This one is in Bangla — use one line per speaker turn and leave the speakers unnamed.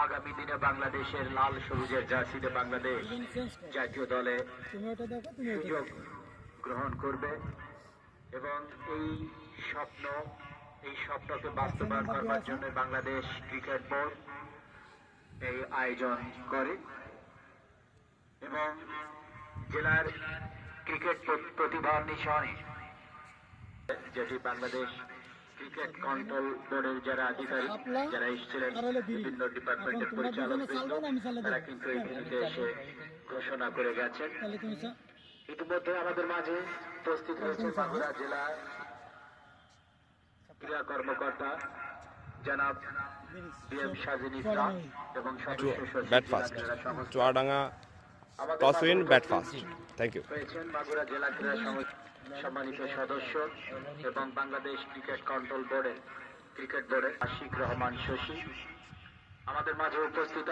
আগামী দিনে বাংলাদেশের লাল সবুজের জার্সিতে বাংলাদেশ জাতীয় দলে সুযোগ গ্রহণ করবে এবং এই স্বপ্নকে বাস্তবায়ন করবার জন্য বাংলাদেশ ক্রিকেট বোর্ড এই আয়োজন করে এবং জেলার ক্রিকেট প্রতিভান্বেষণ যেটি বাংলাদেশ ক্রিকেট কন্ট্রোল বোর্ডের যারা আধিকারিক যারা এসেছিলেন বিভিন্ন ডিপার্টমেন্টের পরিচালক তারা কিন্তু এই ভূমিতে এসে ঘোষণা করে গেছেন। ইতিমধ্যে আমাদের মাঝে উপস্থিত হয়েছে মাগুরা জেলা ক্রীড়া কর্মকর্তা জনাব বিএম শাহিন ইসলাম এবং
Chuadanga toss win bat first. Thank you.
হয়েছেন মাগুরা জেলা ক্রীড়া সম্মানিত সদস্য এবং বাংলাদেশ ক্রিকেট কন্ট্রোল বোর্ডের আশিক রহমান শশী আমাদের মাঝে উপস্থিত